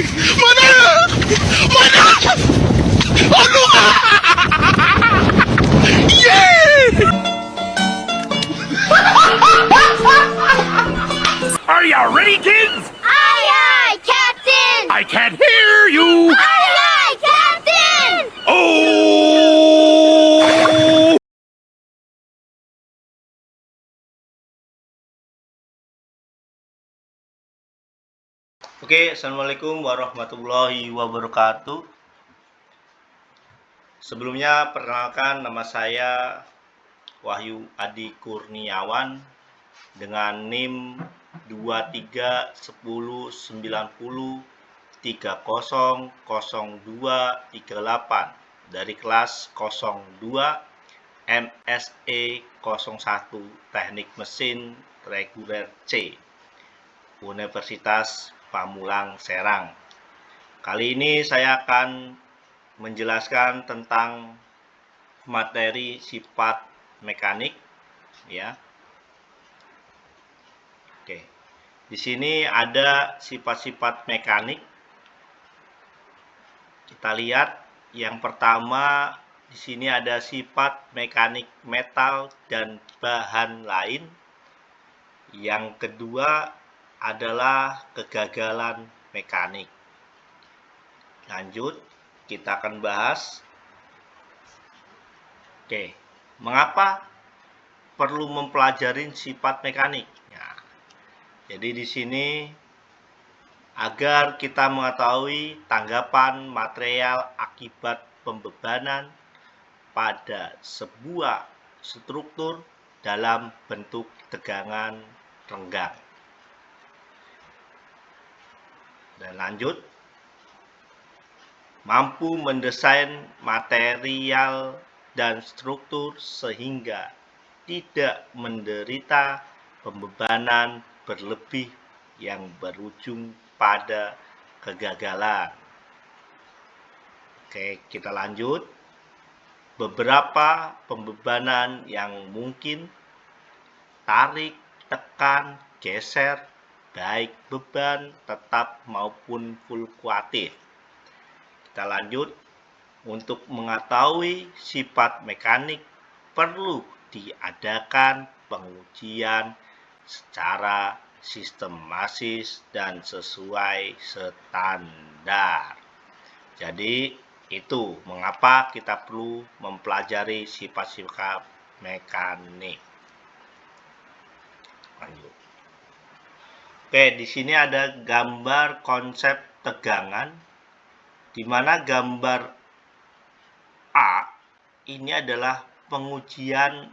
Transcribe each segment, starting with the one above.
Mana? Mana? Ano ka? Yeah! Are you ready, kids? Aye, aye, Captain! I can't hear you. Aye, aye, Captain! Oh! Oke, Assalamualaikum warahmatullahi wabarakatuh. Sebelumnya, perkenalkan nama saya Wahyu Adi Kurniawan dengan NIM 2310900238 dari kelas 02 MSE 01 Teknik Mesin Reguler C, Universitas Pamulang Serang. Kali ini saya akan menjelaskan tentang materi sifat mekanik, ya. Oke. Di sini ada sifat-sifat mekanik. Kita lihat yang pertama di sini ada sifat mekanik metal dan bahan lain. Yang kedua adalah kegagalan mekanik. Lanjut, kita akan bahas. Oke, mengapa perlu mempelajari sifat mekanik? Nah, jadi di sini agar kita mengetahui tanggapan material akibat pembebanan pada sebuah struktur dalam bentuk tegangan renggang. Dan lanjut, mampu mendesain material dan struktur sehingga tidak menderita pembebanan berlebih yang berujung pada kegagalan. Oke, kita lanjut. Beberapa pembebanan yang mungkin: tarik, tekan, geser, baik beban tetap maupun fluktuatif. Kita lanjut. Untuk mengetahui sifat mekanik perlu diadakan pengujian secara sistematis dan sesuai standar. Jadi itu mengapa kita perlu mempelajari sifat-sifat mekanik. Lanjut. Oke, di sini ada gambar konsep tegangan, di mana gambar A ini adalah pengujian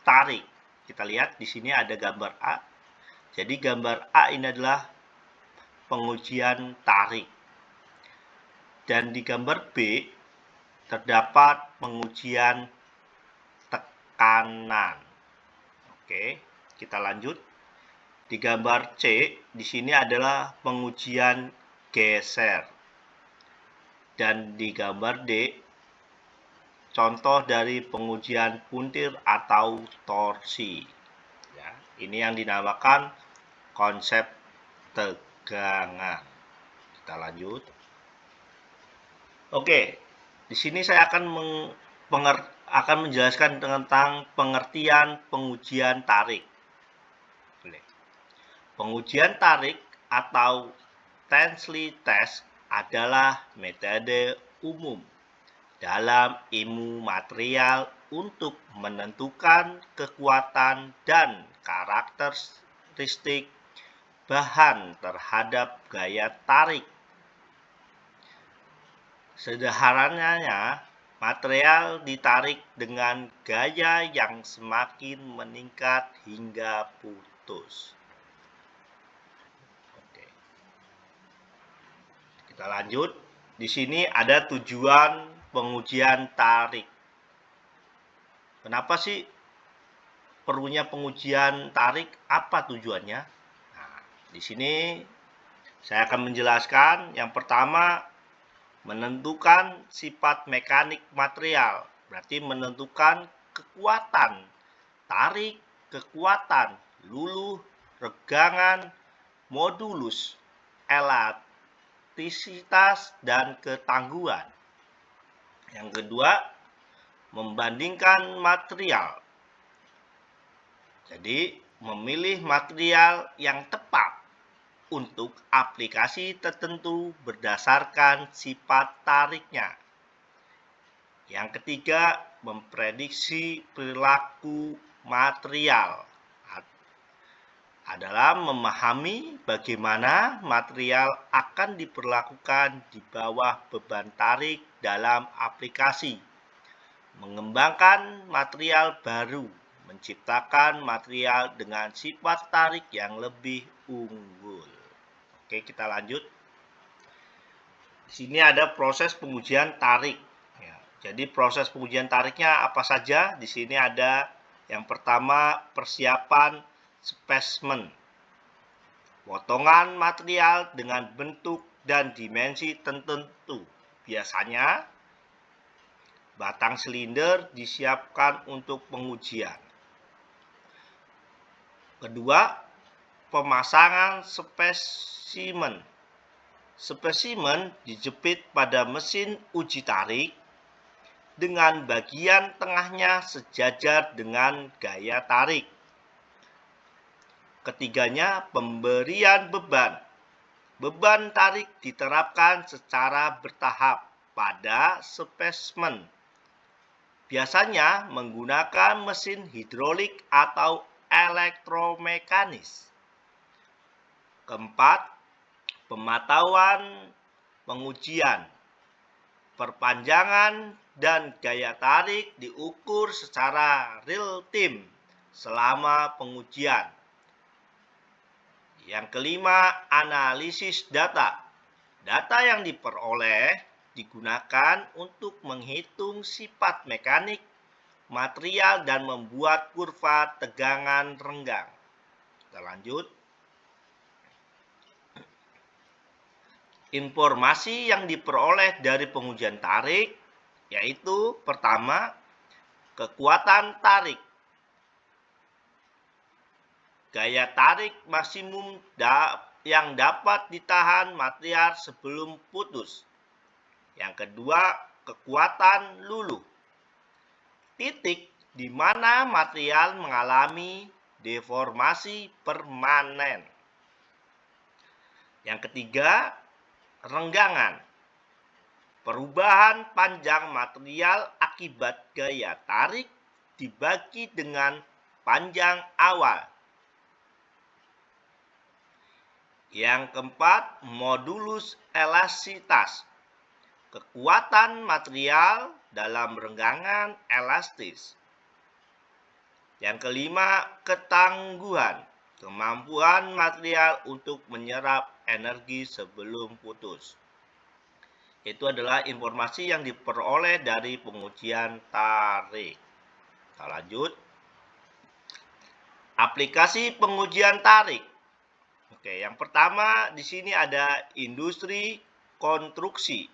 tarik. Kita lihat di sini ada gambar A. Jadi gambar A ini adalah pengujian tarik. Dan di gambar B terdapat pengujian tekanan. Oke, kita lanjut. Di gambar C, di sini adalah pengujian geser. Dan di gambar D, contoh dari pengujian puntir atau torsi. Ya, ini yang dinamakan konsep tegangan. Kita lanjut. Oke, di sini saya akan menjelaskan tentang pengertian pengujian tarik. Pengujian tarik atau tensile test adalah metode umum dalam ilmu material untuk menentukan kekuatan dan karakteristik bahan terhadap gaya tarik. Sederhananya, material ditarik dengan gaya yang semakin meningkat hingga putus. Oke. Kita lanjut. Di sini ada tujuan pengujian tarik. Kenapa sih perlunya pengujian tarik? Apa tujuannya? Nah, di sini saya akan menjelaskan. Yang pertama, menentukan sifat mekanik material. Berarti menentukan kekuatan tarik, kekuatan luluh, regangan, modulus, elat, elastisitas dan ketangguhan. Yang kedua, membandingkan material. Jadi, memilih material yang tepat untuk aplikasi tertentu berdasarkan sifat tariknya. Yang ketiga, memprediksi perilaku material. Adalah memahami bagaimana material akan diperlakukan di bawah beban tarik dalam aplikasi. Mengembangkan material baru, menciptakan material dengan sifat tarik yang lebih unggul. Oke, kita lanjut. Di sini ada proses pengujian tarik. Ya, jadi proses pengujian tariknya apa saja? Di sini ada yang pertama, persiapan spesimen. Potongan material dengan bentuk dan dimensi tertentu. Biasanya batang silinder disiapkan untuk pengujian. Kedua, pemasangan spesimen. Spesimen dijepit pada mesin uji tarik dengan bagian tengahnya sejajar dengan gaya tarik. Ketiganya, pemberian beban. Beban tarik diterapkan secara bertahap pada spesimen. Biasanya menggunakan mesin hidrolik atau elektromekanis. Keempat, pemantauan pengujian. Perpanjangan dan gaya tarik diukur secara real time selama pengujian. Yang kelima, analisis data. Data yang diperoleh digunakan untuk menghitung sifat mekanik material dan membuat kurva tegangan renggang. Kita lanjut. Informasi yang diperoleh dari pengujian tarik yaitu pertama, kekuatan tarik. Gaya tarik maksimum yang dapat ditahan material sebelum putus. Yang kedua, kekuatan luluh. Titik di mana material mengalami deformasi permanen. Yang ketiga, renggangan. Perubahan panjang material akibat gaya tarik dibagi dengan panjang awal. Yang keempat, modulus elastisitas. Kekuatan material dalam renggangan elastis. Yang kelima, ketangguhan. Kemampuan material untuk menyerap energi sebelum putus. Itu adalah informasi yang diperoleh dari pengujian tarik. Kita lanjut. Aplikasi pengujian tarik. Oke, yang pertama di sini ada industri konstruksi.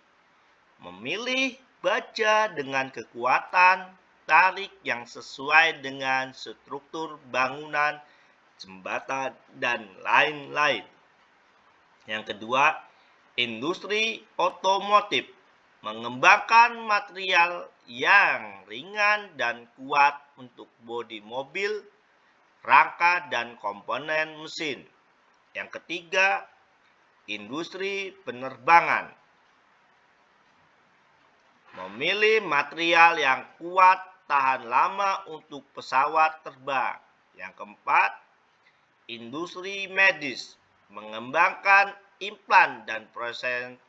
Memilih baja dengan kekuatan tarik yang sesuai dengan struktur bangunan, jembatan, dan lain-lain. Yang kedua, industri otomotif. Mengembangkan material yang ringan dan kuat untuk bodi mobil, rangka, dan komponen mesin. Yang ketiga, industri penerbangan. Memilih material yang kuat tahan lama untuk pesawat terbang. Yang keempat, industri medis. Mengembangkan implan dan prostesis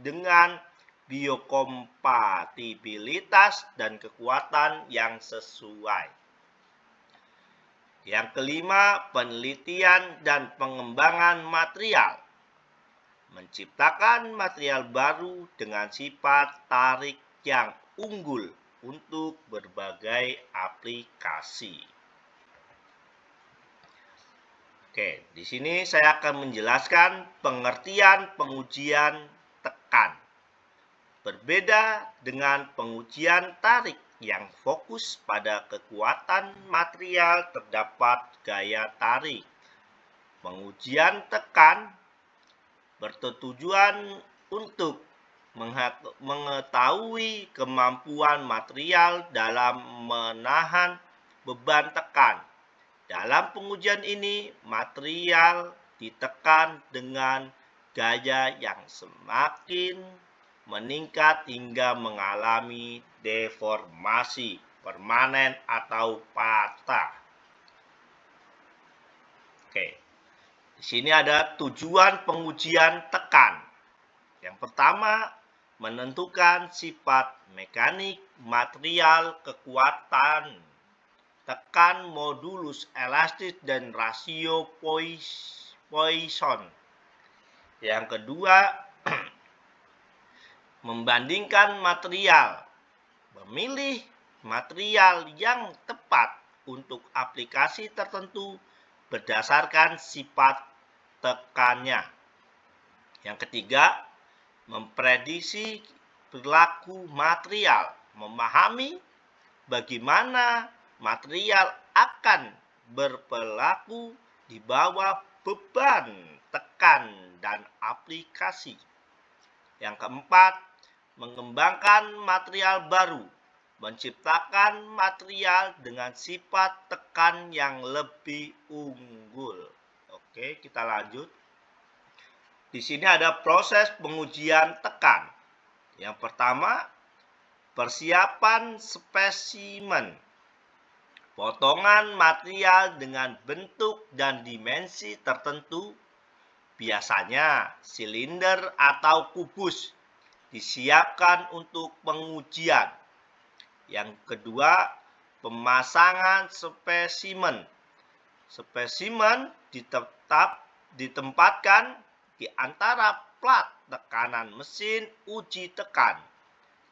dengan biokompatibilitas dan kekuatan yang sesuai. Yang kelima, penelitian dan pengembangan material. Menciptakan material baru dengan sifat tarik yang unggul untuk berbagai aplikasi. Oke, di sini saya akan menjelaskan pengertian pengujian tekan. Berbeda dengan pengujian tarik yang fokus pada kekuatan material terdapat gaya tarik. Pengujian tekan bertujuan untuk mengetahui kemampuan material dalam menahan beban tekan. Dalam pengujian ini, material ditekan dengan gaya yang semakin meningkat hingga mengalami deformasi permanen atau patah. Oke, di sini ada tujuan pengujian tekan. Yang pertama, menentukan sifat mekanik material, kekuatan tekan, modulus elastis, dan rasio Poisson. Yang kedua, membandingkan material, memilih material yang tepat untuk aplikasi tertentu berdasarkan sifat tekannya. Yang ketiga, memprediksi perilaku material, memahami bagaimana material akan berperilaku di bawah beban tekan dan aplikasi. Yang keempat, mengembangkan material baru, menciptakan material dengan sifat tekan yang lebih unggul. Oke, kita lanjut. Di sini ada proses pengujian tekan. Yang pertama, persiapan spesimen. Potongan material dengan bentuk dan dimensi tertentu, biasanya silinder atau kubus, disiapkan untuk pengujian. Yang kedua, pemasangan spesimen. Spesimen ditempatkan di antara plat tekanan mesin uji tekan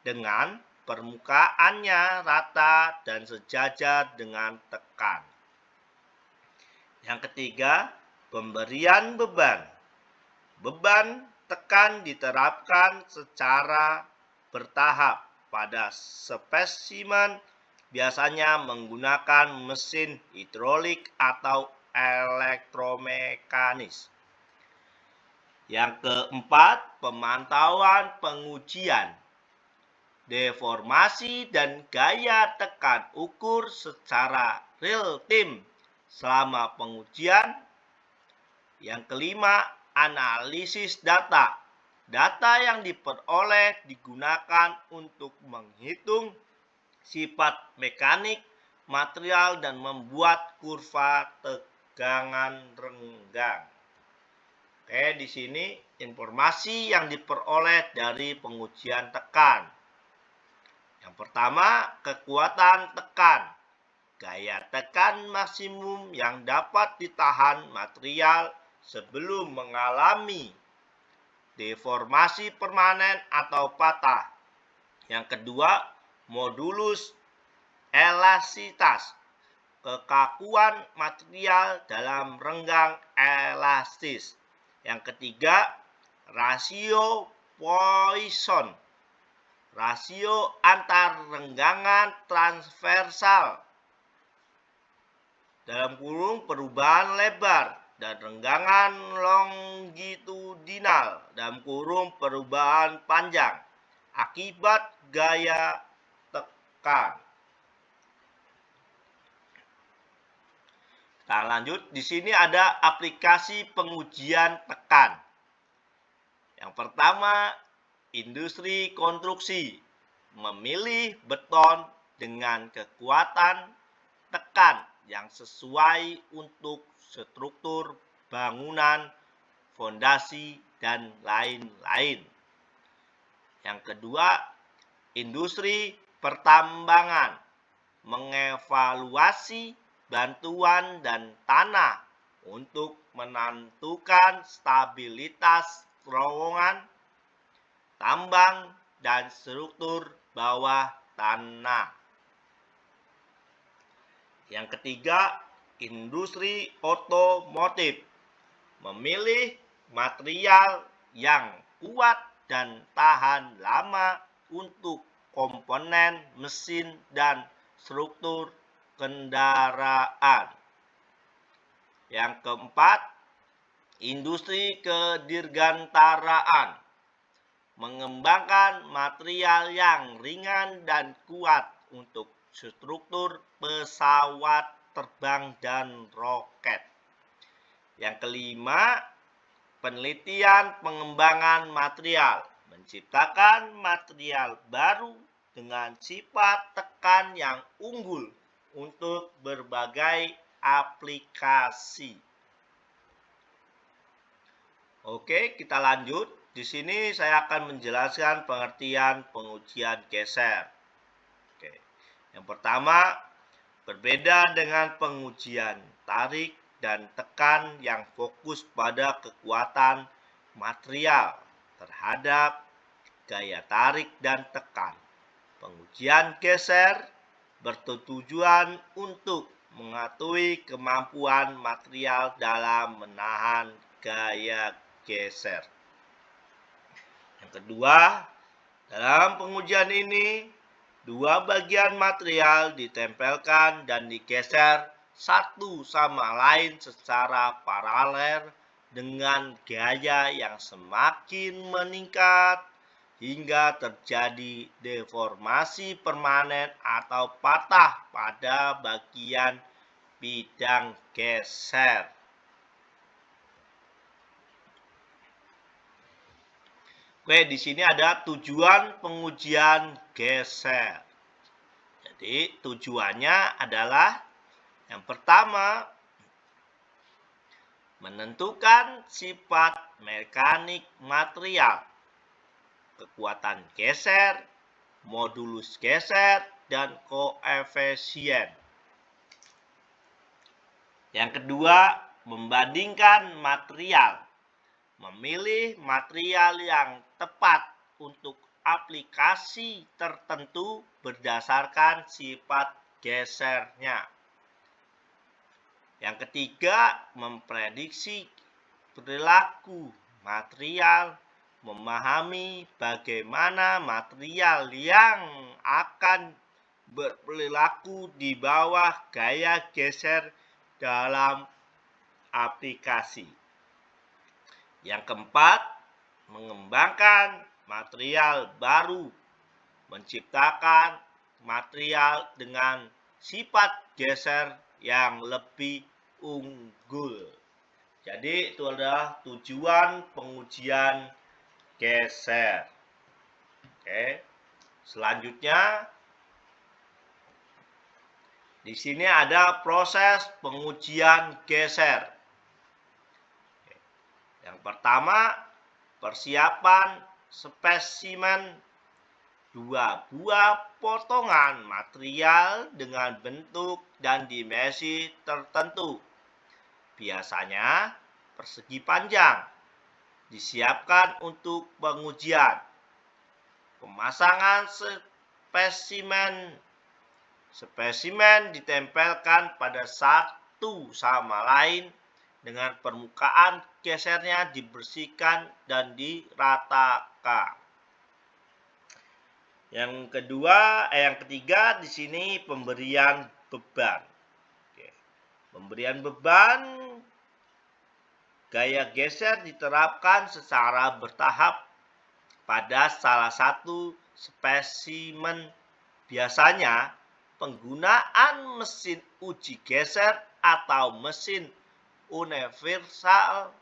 dengan permukaannya rata dan sejajar dengan tekan. Yang ketiga, pemberian beban. Beban tekan diterapkan secara bertahap pada spesimen, biasanya menggunakan mesin hidrolik atau elektromekanis. Yang keempat, pemantauan pengujian. Deformasi dan gaya tekan ukur secara real time selama pengujian. Yang kelima, analisis data. Data yang diperoleh digunakan untuk menghitung sifat mekanik material dan membuat kurva tegangan renggang. Oke, di sini informasi yang diperoleh dari pengujian tekan. Yang pertama, kekuatan tekan. Gaya tekan maksimum yang dapat ditahan material sebelum mengalami deformasi permanen atau patah. Yang kedua, modulus elastisitas. Kekakuan material dalam renggang elastis. Yang ketiga, rasio Poisson. Rasio antar renggangan transversal dalam kurung perubahan lebar dan renggangan longitudinal dalam kurung perubahan panjang akibat gaya tekan. Kita lanjut, di sini ada aplikasi pengujian tekan. Yang pertama, industri konstruksi memilih beton dengan kekuatan tekan yang sesuai untuk struktur bangunan, fondasi, dan lain-lain. Yang kedua, industri pertambangan mengevaluasi bantuan dan tanah untuk menentukan stabilitas terowongan, tambang, dan struktur bawah tanah. Yang ketiga, industri otomotif memilih material yang kuat dan tahan lama untuk komponen mesin dan struktur kendaraan. Yang keempat, Industri kedirgantaraan mengembangkan material yang ringan dan kuat untuk struktur pesawat terbang dan roket. Yang kelima, penelitian pengembangan material, menciptakan material baru dengan sifat tekan yang unggul untuk berbagai aplikasi. Oke, kita lanjut. Di sini saya akan menjelaskan pengertian pengujian geser. Oke. Yang pertama, berbeda dengan pengujian tarik dan tekan yang fokus pada kekuatan material terhadap gaya tarik dan tekan. Pengujian geser bertujuan untuk mengetahui kemampuan material dalam menahan gaya geser. Yang kedua, dalam pengujian ini, dua bagian material ditempelkan dan digeser satu sama lain secara paralel dengan gaya yang semakin meningkat hingga terjadi deformasi permanen atau patah pada bagian bidang geser. Oke, di sini ada tujuan pengujian geser. Jadi, tujuannya adalah yang pertama, menentukan sifat mekanik material, kekuatan geser, modulus geser, dan koefisien. Yang kedua, membandingkan material. Memilih material yang tepat untuk aplikasi tertentu berdasarkan sifat gesernya. Yang ketiga, memprediksi perilaku material, memahami bagaimana material yang akan berperilaku di bawah gaya geser dalam aplikasi. Yang keempat, mengembangkan material baru, menciptakan material dengan sifat geser yang lebih unggul. Jadi itu adalah tujuan pengujian geser. Oke. Selanjutnya di sini ada proses pengujian geser. Yang pertama, persiapan spesimen dua buah potongan material dengan bentuk dan dimensi tertentu. Biasanya persegi panjang disiapkan untuk pengujian. Pemasangan spesimen ditempelkan pada satu sama lain dengan permukaan gesernya dibersihkan dan diratakan. Yang ketiga di sini pemberian beban. Oke. Pemberian beban gaya geser diterapkan secara bertahap pada salah satu spesimen. Biasanya penggunaan mesin uji geser atau mesin universal.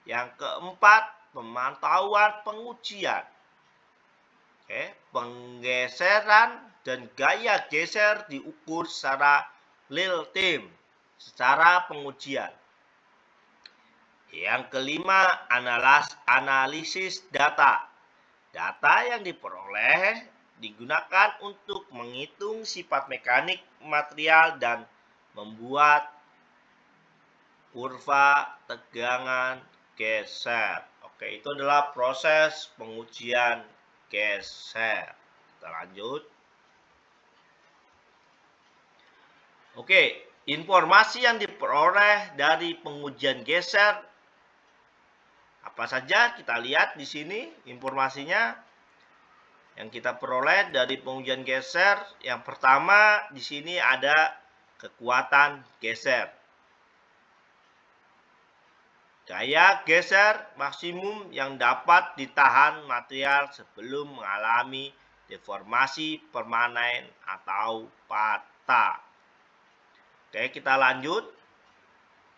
Yang keempat, pemantauan pengujian. Penggeseran dan gaya geser diukur secara real time, secara pengujian. Yang kelima, analisis data. Data yang diperoleh digunakan untuk menghitung sifat mekanik material dan membuat kurva tegangan geser. Oke, itu adalah proses pengujian geser. Kita lanjut. Oke, informasi yang diperoleh dari pengujian geser apa saja kita lihat di sini informasinya yang kita peroleh dari pengujian geser. Yang pertama di sini ada kekuatan geser. Gaya geser maksimum yang dapat ditahan material sebelum mengalami deformasi permanen atau patah. Oke, kita lanjut.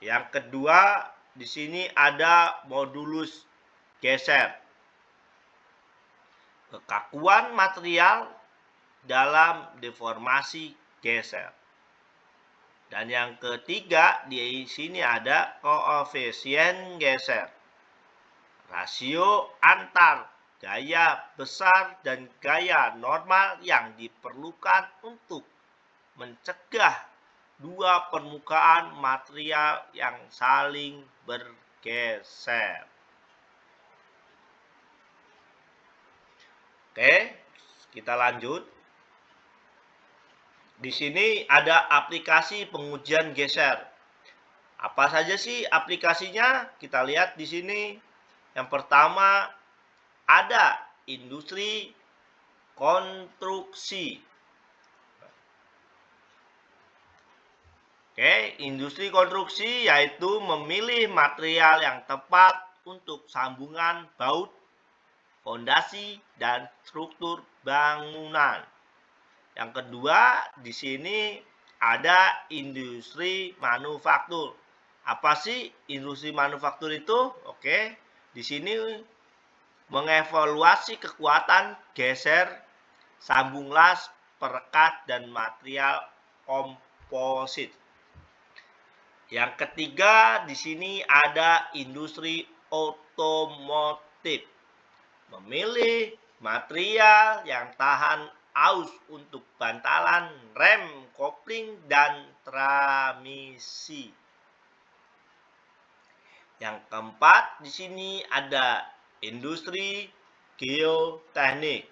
Yang kedua, di sini ada modulus geser. Kekakuan material dalam deformasi geser. Dan yang ketiga, di sini ada koefisien geser. Rasio antar gaya besar dan gaya normal yang diperlukan untuk mencegah dua permukaan material yang saling bergeser. Oke, kita lanjut. Di sini ada aplikasi pengujian geser. Apa saja sih aplikasinya? Kita lihat di sini. Yang pertama ada industri konstruksi. Oke, industri konstruksi yaitu memilih material yang tepat untuk sambungan baut, fondasi, dan struktur bangunan. Yang kedua, di sini ada industri manufaktur. Apa sih industri manufaktur itu? Oke, di sini mengevaluasi kekuatan geser, sambung las, perekat, dan material komposit. Yang ketiga, di sini ada industri otomotif. Memilih material yang tahan aus untuk bantalan, rem, kopling, dan transmisi. Yang keempat, di sini ada industri geoteknik.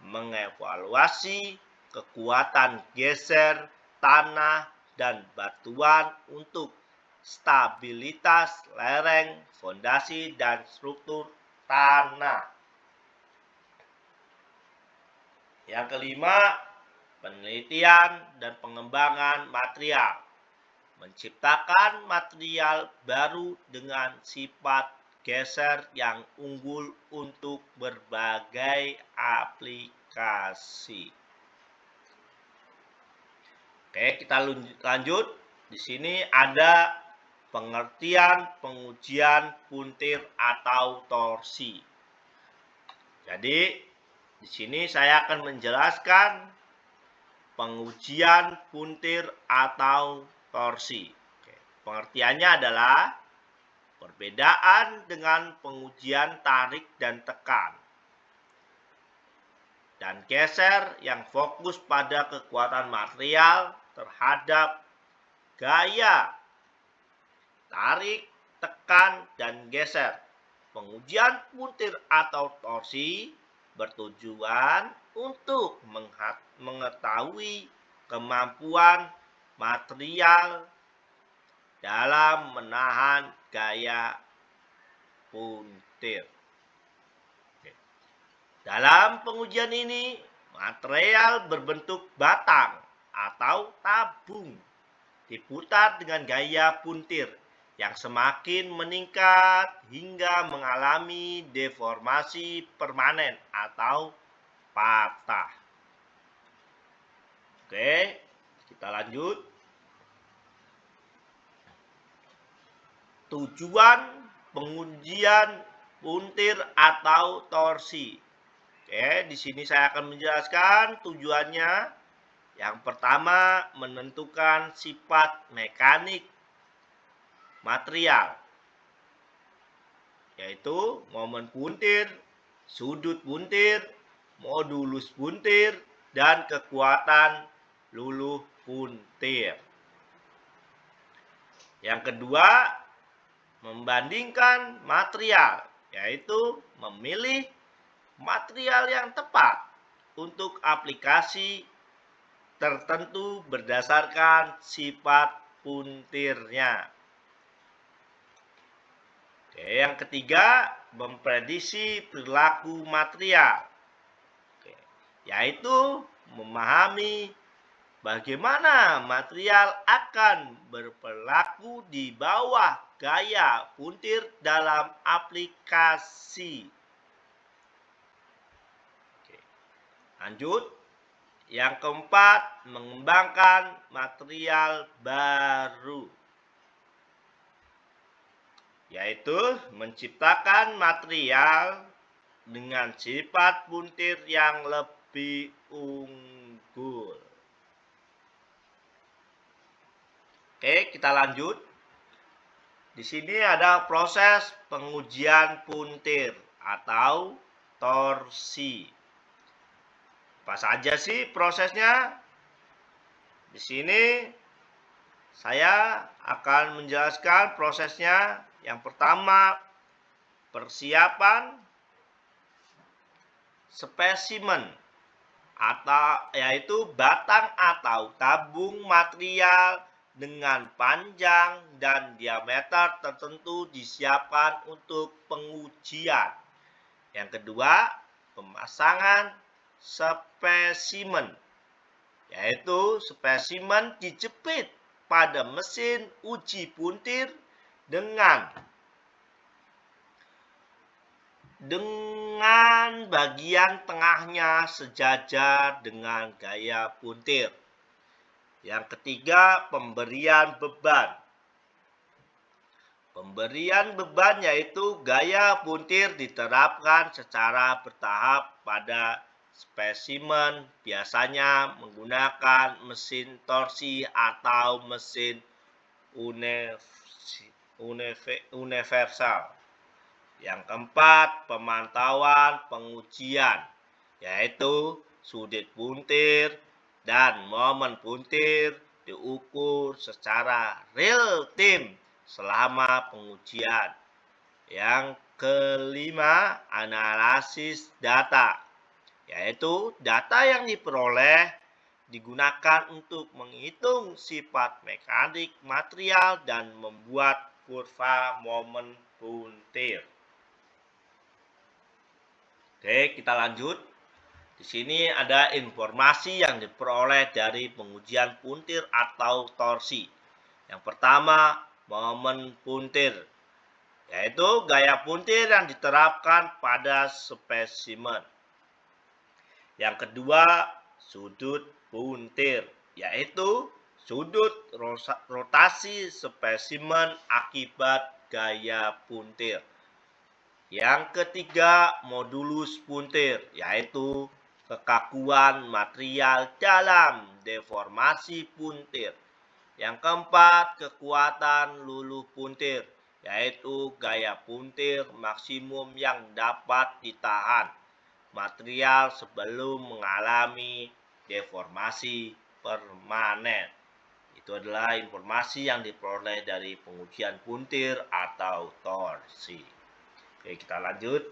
Mengevaluasi kekuatan geser tanah dan batuan untuk stabilitas lereng, fondasi, dan struktur tanah. Yang kelima, penelitian dan pengembangan material. Menciptakan material baru dengan sifat geser yang unggul untuk berbagai aplikasi. Oke, kita lanjut. Di sini ada pengertian pengujian puntir atau torsi. Jadi, di sini saya akan menjelaskan pengujian puntir atau torsi. Oke, pengertiannya adalah perbedaan dengan pengujian tarik dan tekan dan geser yang fokus pada kekuatan material terhadap gaya tarik, tekan, dan geser. Pengujian puntir atau torsi bertujuan untuk mengetahui kemampuan material dalam menahan gaya puntir. Dalam pengujian ini, material berbentuk batang atau tabung diputar dengan gaya puntir yang semakin meningkat hingga mengalami deformasi permanen atau patah. Oke, kita lanjut. Tujuan pengujian puntir atau torsi. Oke, di sini saya akan menjelaskan tujuannya. Yang pertama, menentukan sifat mekanik material, yaitu momen puntir, sudut puntir, modulus puntir, dan kekuatan luluh puntir. Yang kedua, membandingkan material, yaitu memilih material yang tepat untuk aplikasi tertentu berdasarkan sifat puntirnya. Oke, yang ketiga, memprediksi perilaku material. Oke, yaitu memahami bagaimana material akan berperilaku di bawah gaya puntir dalam aplikasi. Oke. Lanjut. Yang keempat, mengembangkan material baru, yaitu menciptakan material dengan sifat puntir yang lebih unggul. Oke, kita lanjut. Di sini ada proses pengujian puntir atau torsi. Apa saja sih prosesnya? Di sini saya akan menjelaskan prosesnya. Yang pertama, persiapan spesimen yaitu batang atau tabung material dengan panjang dan diameter tertentu disiapkan untuk pengujian. Yang kedua, pemasangan spesimen, yaitu spesimen dijepit pada mesin uji puntir dengan bagian tengahnya sejajar dengan gaya puntir. Yang ketiga, pemberian beban. Pemberian beban yaitu gaya puntir diterapkan secara bertahap pada spesimen, biasanya menggunakan mesin torsi atau mesin universal. Yang keempat, pemantauan pengujian, yaitu sudut puntir dan momen puntir diukur secara real time selama pengujian. Yang kelima, analisis data, yaitu data yang diperoleh digunakan untuk menghitung sifat mekanik material dan membuat kurva momen puntir. Oke, kita lanjut. Di sini ada informasi yang diperoleh dari pengujian puntir atau torsi. Yang pertama, momen puntir, yaitu gaya puntir yang diterapkan pada spesimen. Yang kedua, sudut puntir, yaitu sudut rotasi spesimen akibat gaya puntir. Yang ketiga, modulus puntir, yaitu kekakuan material dalam deformasi puntir. Yang keempat, kekuatan luluh puntir, yaitu gaya puntir maksimum yang dapat ditahan material sebelum mengalami deformasi permanen. Itu adalah informasi yang diperoleh dari pengujian puntir atau torsi. Oke, kita lanjut.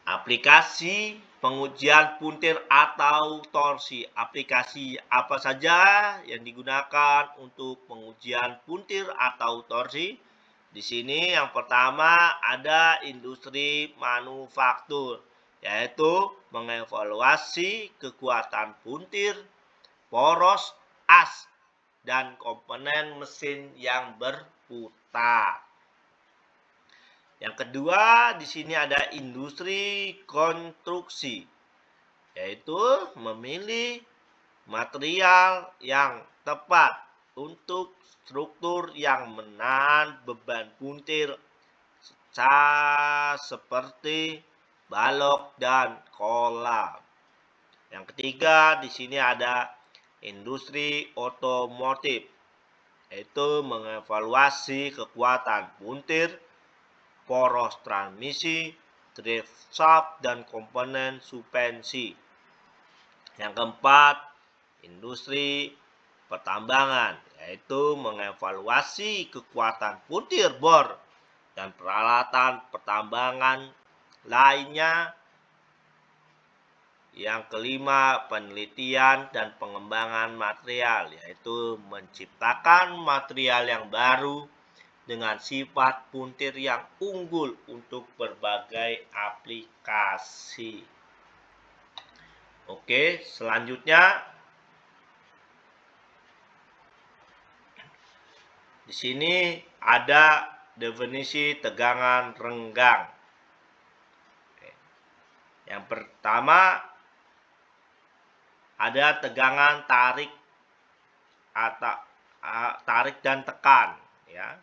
Aplikasi pengujian puntir atau torsi. Aplikasi apa saja yang digunakan untuk pengujian puntir atau torsi? Di sini yang pertama ada industri manufaktur, yaitu mengevaluasi kekuatan puntir, poros, as, dan komponen mesin yang berputar. Yang kedua, di sini ada industri konstruksi, yaitu memilih material yang tepat untuk struktur yang menahan beban puntir seperti balok dan kolam. Yang ketiga, di sini ada industri otomotif, yaitu mengevaluasi kekuatan puntir, poros transmisi, drive shaft, dan komponen suspensi. Yang keempat, industri pertambangan, yaitu mengevaluasi kekuatan puntir bor dan peralatan pertambangan lainnya. Yang kelima, penelitian dan pengembangan material, yaitu menciptakan material yang baru dengan sifat puntir yang unggul untuk berbagai aplikasi. Oke, selanjutnya Di sini ada definisi tegangan renggang. Yang pertama ada tegangan tarik atau tarik dan tekan, ya.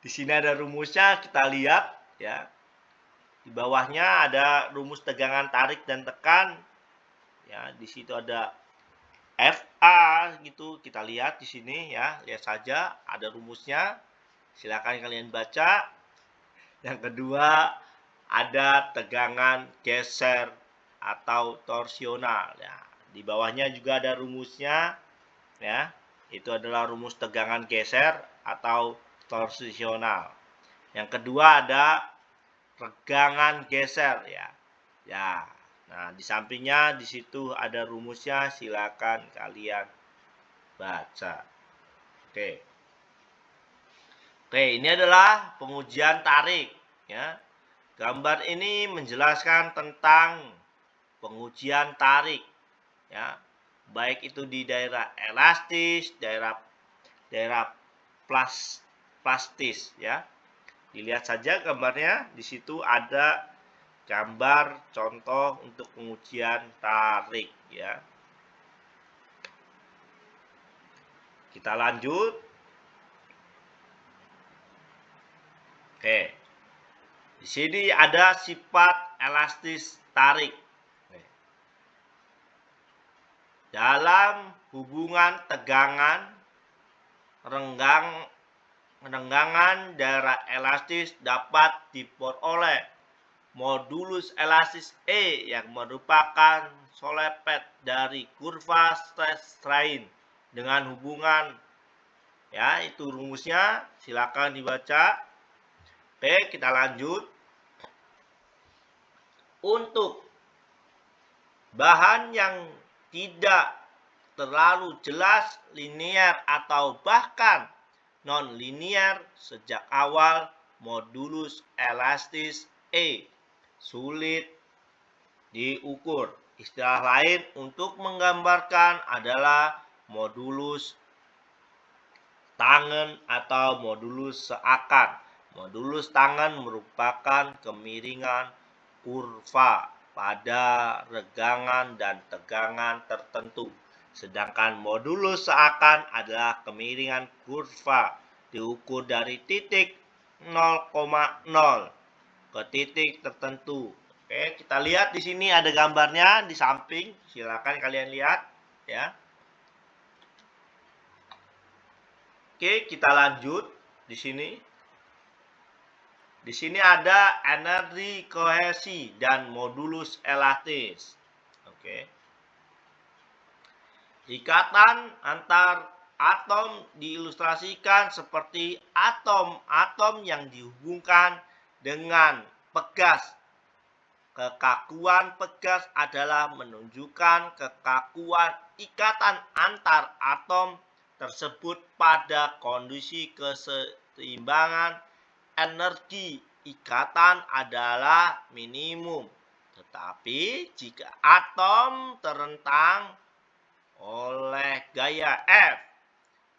Di sini ada rumusnya, kita lihat, ya. Di bawahnya ada rumus tegangan tarik dan tekan. Ya, di situ ada FA gitu, kita lihat di sini ya, lihat saja ada rumusnya. Silakan kalian baca. Yang kedua, ada tegangan geser atau torsional ya. Di bawahnya juga ada rumusnya ya. Itu adalah rumus tegangan geser atau torsional. Yang kedua ada tegangan geser ya. Ya. Nah, di sampingnya di situ ada rumusnya, silakan kalian baca. Oke. Oke, ini adalah pengujian tarik ya. Gambar ini menjelaskan tentang pengujian tarik ya. Baik itu di daerah elastis, daerah plastis ya. Dilihat saja gambarnya, di situ ada gambar contoh untuk pengujian tarik ya. Kita lanjut. Oke. Di sini ada sifat elastis tarik. Dalam hubungan tegangan renggangan daerah elastis dapat diperoleh modulus elastis E yang merupakan solepet dari kurva strain dengan hubungan ya, itu rumusnya, silakan dibaca. Oke, kita lanjut. Untuk bahan yang tidak terlalu jelas linear atau bahkan non-linear sejak awal, modulus elastis E sulit diukur. Istilah lain untuk menggambarkan adalah modulus tangen atau modulus seakan. Modulus tangen merupakan kemiringan kurva pada regangan dan tegangan tertentu. Sedangkan modulus seakan adalah kemiringan kurva diukur dari titik 0,0 ke titik tertentu. Oke, kita lihat di sini ada gambarnya di samping. Silakan kalian lihat ya. Oke, kita lanjut di sini. Di sini ada energi kohesi dan modulus elastis. Oke. Ikatan antar atom diilustrasikan seperti atom-atom yang dihubungkan dengan pegas. Kekakuan pegas adalah menunjukkan kekakuan ikatan antar atom tersebut pada kondisi keseimbangan energi ikatan adalah minimum. Tetapi jika atom terentang oleh gaya F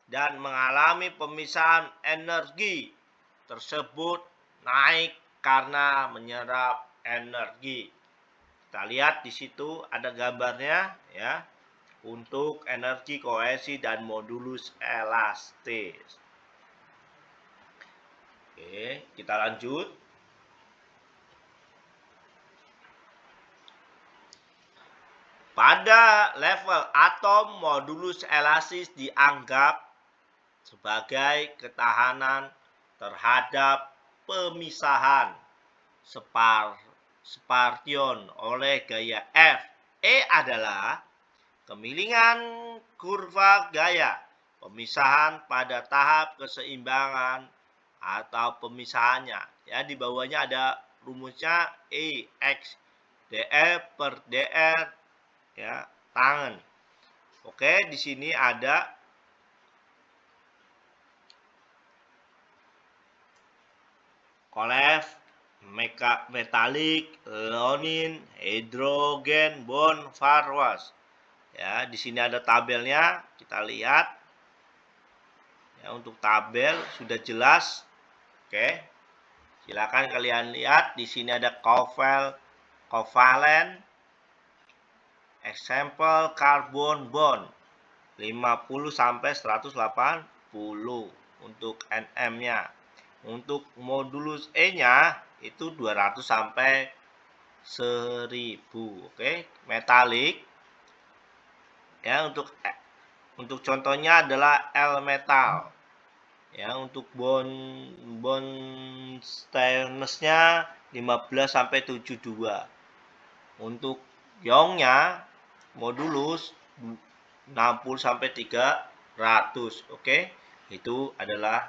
dan mengalami pemisahan energi tersebut naik karena menyerap energi. Kita lihat di situ ada gambarnya ya, untuk energi kohesi dan modulus elastis. Oke, kita lanjut. Pada level atom, modulus elastis dianggap sebagai ketahanan terhadap pemisahan spartion oleh gaya F. E adalah kemiringan kurva gaya pemisahan pada tahap keseimbangan atau pemisahannya. Ya, di bawahnya ada rumusnya E X dF per dr ya, tangen. Oke, di sini ada kolef, metalik, lonin, hidrogen, bond, varwas. Ya, di sini ada tabelnya, kita lihat. Ya, untuk tabel sudah jelas. Oke. Silakan kalian lihat di sini ada covalent example carbon bond 50 sampai 180 untuk NM-nya. Untuk modulus E-nya itu 200 sampai 1000. Oke, metalik. Ya, untuk contohnya adalah L metal. Ya, untuk bond stainless-nya 15 sampai 72. Untuk yongnya modulus 60 sampai 300. Oke. Itu adalah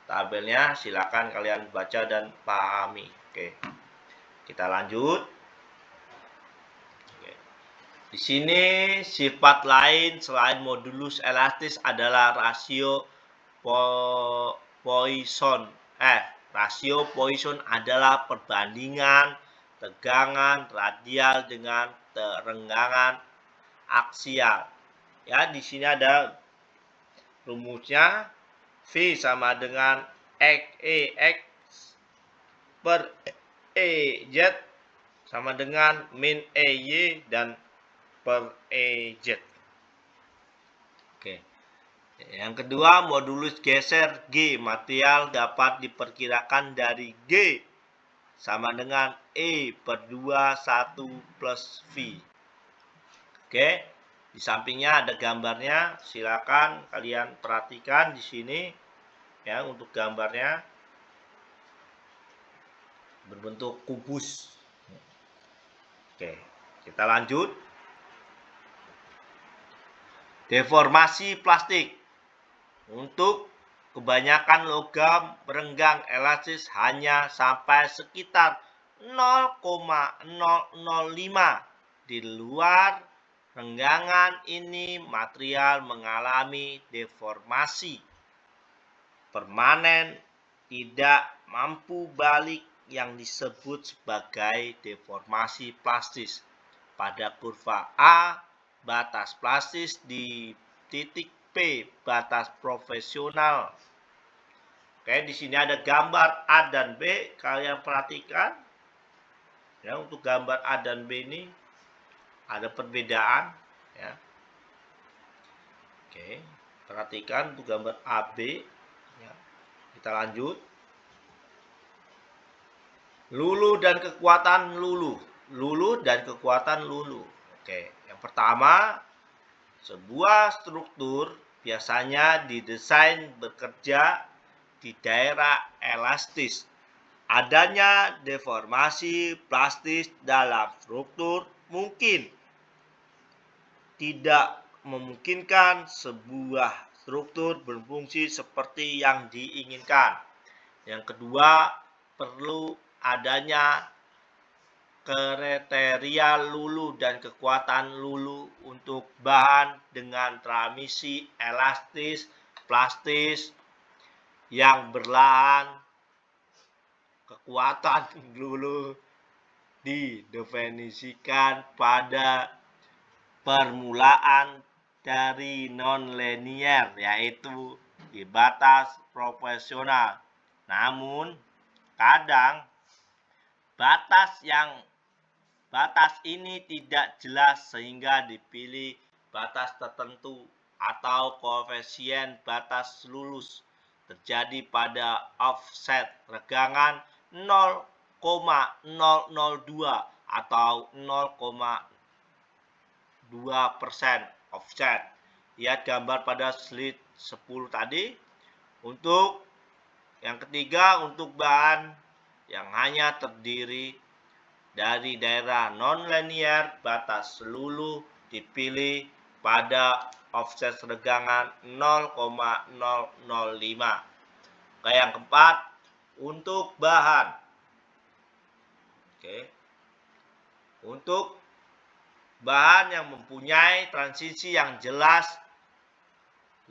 tabelnya, silakan kalian baca dan pahami. Oke. Kita lanjut. Oke. Di sini sifat lain selain modulus elastis adalah rasio Poisson. Rasio Poisson adalah perbandingan tegangan radial dengan terenggangan aksial. Ya, di sini ada rumusnya. V sama dengan EX per EZ sama dengan min EY dan per EZ. Oke. Yang kedua, modulus geser G. Material dapat diperkirakan dari G sama dengan E per 2, 1 plus V. Oke. Di sampingnya ada gambarnya, silakan kalian perhatikan di sini ya, untuk gambarnya berbentuk kubus. Oke, kita lanjut. Deformasi plastik. Untuk kebanyakan logam berenggang elastis hanya sampai sekitar 0,005. Di luar renggangan ini material mengalami deformasi permanen tidak mampu balik yang disebut sebagai deformasi plastis. Pada kurva A, batas plastis di titik P, batas profesional. Oke, di sini ada gambar A dan B, kalian perhatikan. Ya, untuk gambar A dan B ini ada perbedaan ya. Oke, perhatikan untuk gambar AB ya. Kita lanjut. Lulu dan kekuatan lulu. Lulu dan kekuatan lulu. Oke, yang pertama, sebuah struktur biasanya didesain bekerja di daerah elastis. Adanya deformasi plastis dalam struktur mungkin tidak memungkinkan sebuah struktur berfungsi seperti yang diinginkan. Yang kedua, perlu adanya kriteria lulu dan kekuatan lulu untuk bahan dengan transmisi elastis plastis yang berlahan. Kekuatan lulu didefinisikan pada permulaan dari non-linear, yaitu di batas proporsional. Namun, kadang batas ini tidak jelas sehingga dipilih batas tertentu atau koefisien batas lulus terjadi pada offset regangan 0,002 atau 2% offset. Lihat gambar pada slide 10 tadi. Untuk yang ketiga, untuk bahan yang hanya terdiri dari daerah non-linear, batas lulu dipilih pada offset regangan 0,005. Oke, yang keempat, untuk bahan. Oke. Untuk bahan yang mempunyai transisi yang jelas,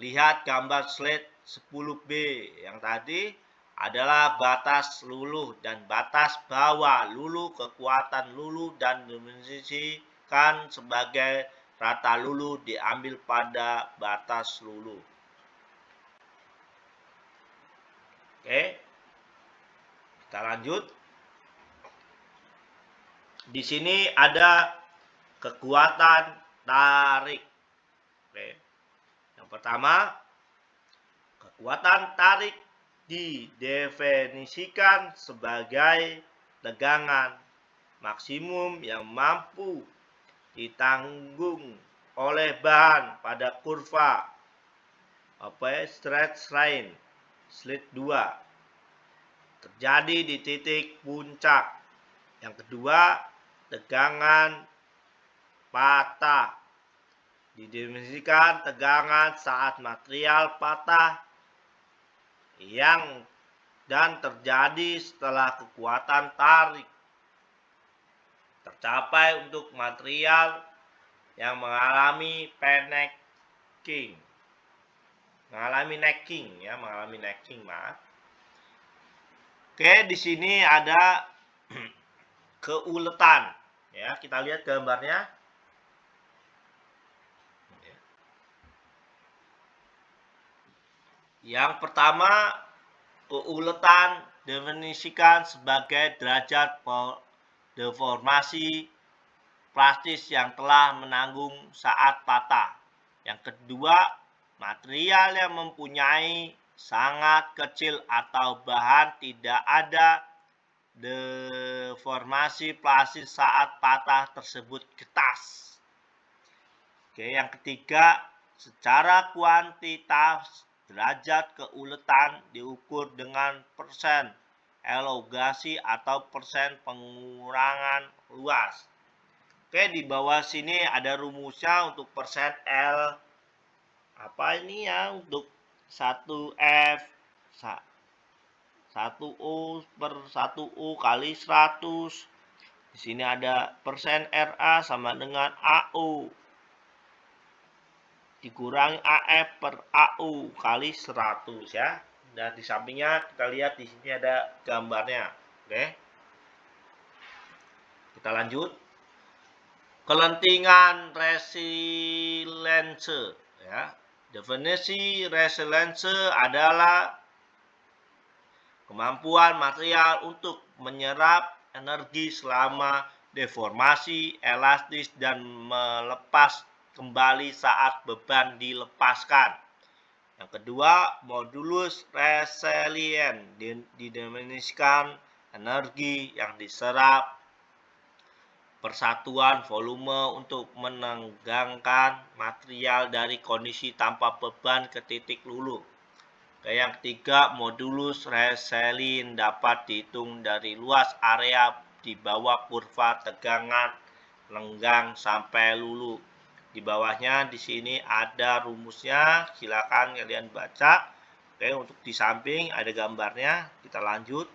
lihat gambar slide 10B yang tadi adalah batas lulu dan batas bawah lulu, kekuatan lulu dan dimensikan sebagai rata lulu diambil pada batas lulu. Oke, kita lanjut. Di sini ada kekuatan tarik. Oke. Yang pertama, kekuatan tarik didefinisikan sebagai tegangan maksimum yang mampu ditanggung oleh bahan pada kurva straight line slit 2 terjadi di titik puncak. Yang kedua, tegangan patah didefinisikan tegangan saat material patah yang dan terjadi setelah kekuatan tarik tercapai untuk material yang mengalami necking, maaf. Oke, di sini ada keuletan, ya. Kita lihat gambarnya. Yang pertama, keuletan definisikan sebagai derajat deformasi plastis yang telah menanggung saat patah. Yang kedua, material yang mempunyai sangat kecil atau bahan tidak ada deformasi plastis saat patah tersebut getas. Oke, yang ketiga, secara kuantitas derajat keuletan diukur dengan persen elongasi atau persen pengurangan luas. Oke, di bawah sini ada rumusnya untuk persen L. Apa ini ya? Untuk 1F 1U per 1U kali 100. Di sini ada persen RA sama dengan AU dikurangi AF per AU kali 100 ya. Dan di sampingnya kita lihat di sini ada gambarnya. Oke. Kita lanjut. Kelentingan resilience ya. Definisi resilience adalah kemampuan material untuk menyerap energi selama deformasi, elastis dan melepas kembali saat beban dilepaskan. Yang kedua, modulus resilient didefinisikan energi yang diserap persatuan volume untuk menenggangkan material dari kondisi tanpa beban ke titik luluh. Yang ketiga, modulus resilient dapat dihitung dari luas area di bawah kurva tegangan lenggang sampai luluh. Di bawahnya di sini ada rumusnya, silakan kalian baca. Oke, untuk di samping ada gambarnya. Kita lanjut.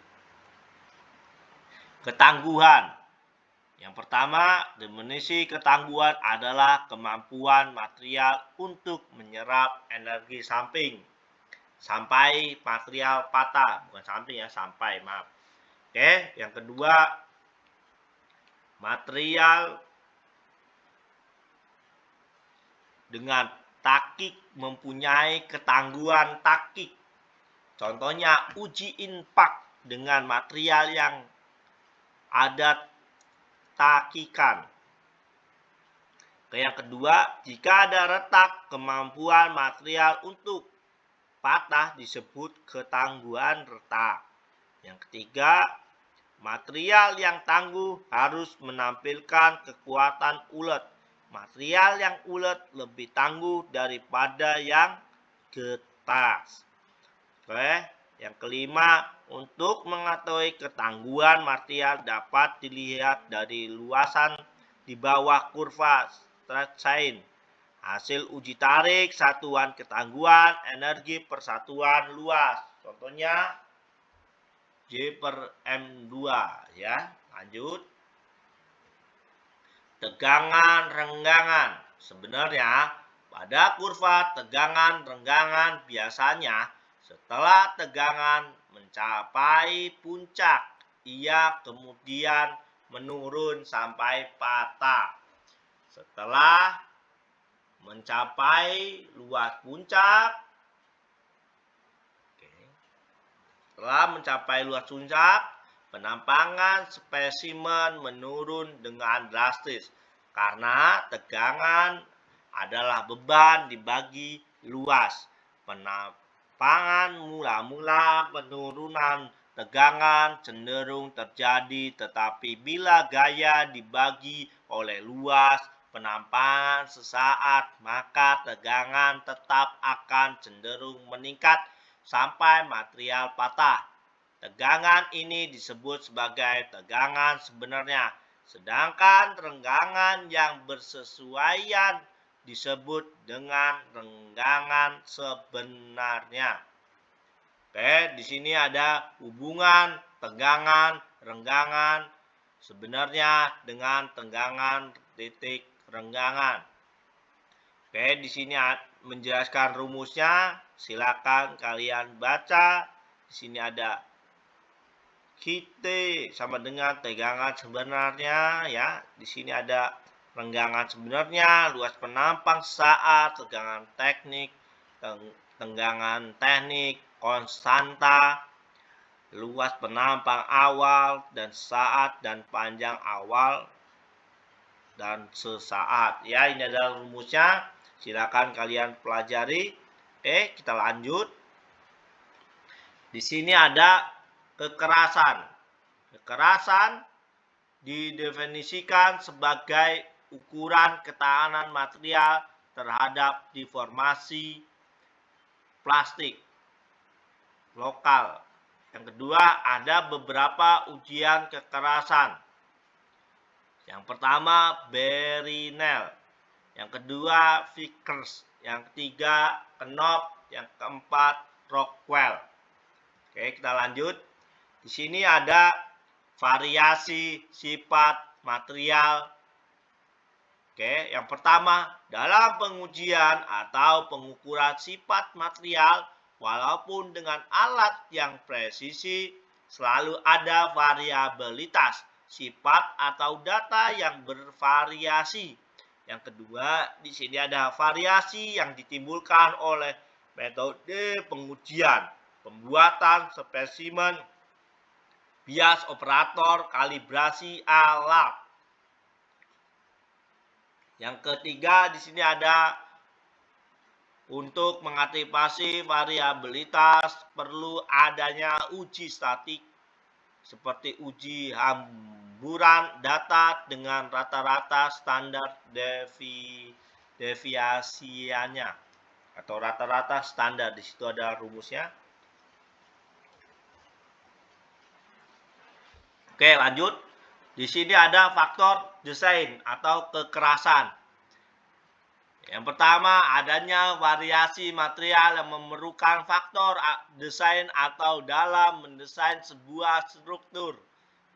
Ketangguhan. Yang pertama, definisi ketangguhan adalah kemampuan material untuk menyerap energi samping sampai material patah, bukan samping ya, sampai, maaf. Oke, yang kedua, material dengan takik mempunyai ketangguhan takik. Contohnya uji impak dengan material yang ada takikan. Yang kedua, jika ada retak, kemampuan material untuk patah disebut ketangguhan retak. Yang ketiga, material yang tangguh harus menampilkan kekuatan ulet. Material yang ulet lebih tangguh daripada yang getas. Oke, yang kelima, untuk mengetahui ketangguhan material dapat dilihat dari luasan di bawah kurva straight line. Hasil uji tarik satuan ketangguhan energi persatuan luas. Contohnya J per M2 ya. Lanjut. Tegangan renggangan. Sebenarnya pada kurva tegangan renggangan biasanya setelah tegangan mencapai puncak, ia kemudian menurun sampai patah. Setelah mencapai luas puncak, Setelah mencapai luas puncak, penampangan spesimen menurun dengan drastis karena tegangan adalah beban dibagi luas. Penampangan mula-mula penurunan tegangan cenderung terjadi, tetapi bila gaya dibagi oleh luas penampangan sesaat, maka tegangan tetap akan cenderung meningkat sampai material patah. Tegangan ini disebut sebagai tegangan sebenarnya, sedangkan renggangan yang bersesuaian disebut dengan renggangan sebenarnya. Oke, di sini ada hubungan tegangan renggangan sebenarnya dengan tegangan titik renggangan. Oke, di sini menjelaskan rumusnya. Silakan kalian baca. Di sini ada QT sama dengan tegangan sebenarnya ya. Di sini ada renggangan sebenarnya, luas penampang saat, tegangan teknik, tegangan teknik, konstanta, luas penampang awal dan saat dan panjang awal dan sesaat. Ya, ini adalah rumusnya. Silakan kalian pelajari. Oke, kita lanjut. Di sini ada kekerasan. Kekerasan didefinisikan sebagai ukuran ketahanan material terhadap deformasi plastik lokal. Yang kedua, ada beberapa ujian kekerasan. Yang pertama, Berinell. Yang kedua, Vickers. Yang ketiga, Knoop. Yang keempat, Rockwell. Oke, kita lanjut. Di sini ada variasi sifat material. Oke, yang pertama, dalam pengujian atau pengukuran sifat material, walaupun dengan alat yang presisi, selalu ada variabilitas sifat atau data yang bervariasi. Yang kedua, di sini ada variasi yang ditimbulkan oleh metode pengujian, pembuatan spesimen, bias operator, kalibrasi alat. Yang ketiga, di sini ada untuk mengantisipasi variabilitas perlu adanya uji statik seperti uji hamburan data dengan rata-rata standar deviasiannya atau rata-rata standar. Di situ ada rumusnya. Oke, lanjut. Di sini ada faktor desain atau kekerasan. Yang pertama, adanya variasi material yang memerlukan faktor desain atau dalam mendesain sebuah struktur.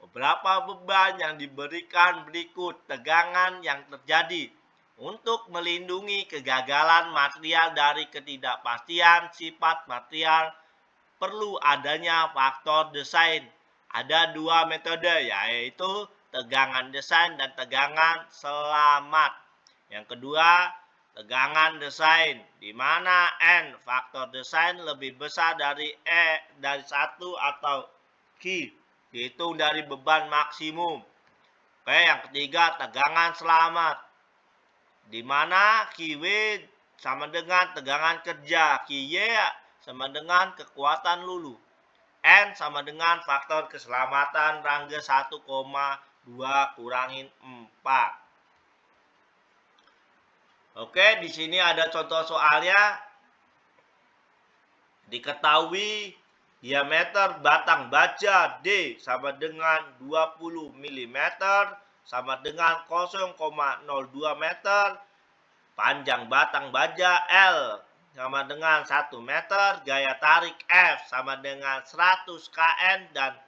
Beberapa beban yang diberikan berikut tegangan yang terjadi. Untuk melindungi kegagalan material dari ketidakpastian sifat material, perlu adanya faktor desain. Ada dua metode, yaitu tegangan desain dan tegangan selamat. Yang kedua, tegangan desain, di mana N faktor desain lebih besar dari dari 1 atau Q, dihitung dari beban maksimum. Oke, yang ketiga, tegangan selamat, di mana QW sama dengan tegangan kerja, QY sama dengan kekuatan lulu. N sama dengan faktor keselamatan rangka 1,2 kurangin 4. Oke, di sini ada contoh soalnya. Diketahui diameter batang baja D sama dengan 20 mm sama dengan 0,02 meter. Panjang batang baja L sama dengan 1 meter. Gaya tarik F sama dengan 100 kN dan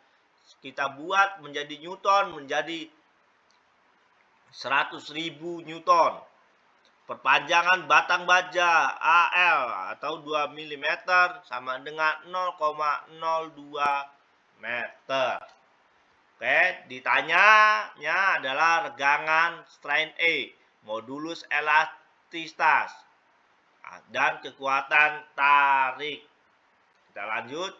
kita buat menjadi Newton menjadi 100.000 Newton. Perpanjangan batang baja AL atau 2 mm sama dengan 0,02 meter. Oke, ditanyanya adalah regangan strain E, modulus elastisitas, dan kekuatan tarik. Kita lanjut.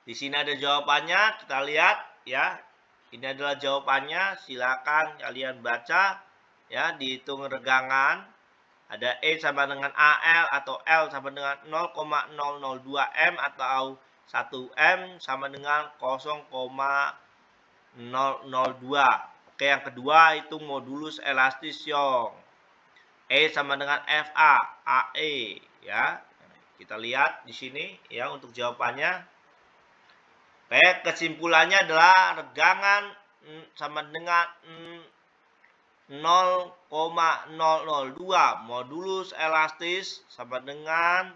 Di sini ada jawabannya, kita lihat ya. Ini adalah jawabannya, silakan kalian baca ya, dihitung regangan. Ada E sama dengan AL atau L sama dengan 0,002 M atau 1 M sama dengan 0,002. Oke, yang kedua itu modulus elastis Young. E sama dengan FA, AE ya. Kita lihat di sini ya untuk jawabannya. Oke, kesimpulannya adalah regangan sama dengan 0,002 modulus elastis sama dengan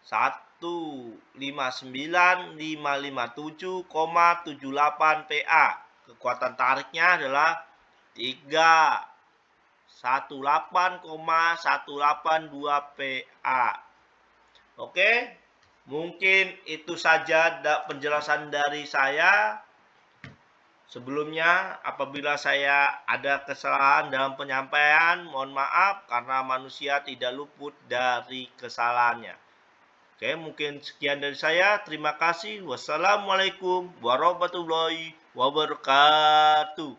159.557,78 PA. Kekuatan tariknya adalah 318,182 PA. Oke, mungkin itu saja penjelasan dari saya. Sebelumnya, apabila saya ada kesalahan dalam penyampaian, mohon maaf karena manusia tidak luput dari kesalahannya. Oke, mungkin sekian dari saya. Terima kasih. Wassalamualaikum warahmatullahi wabarakatuh.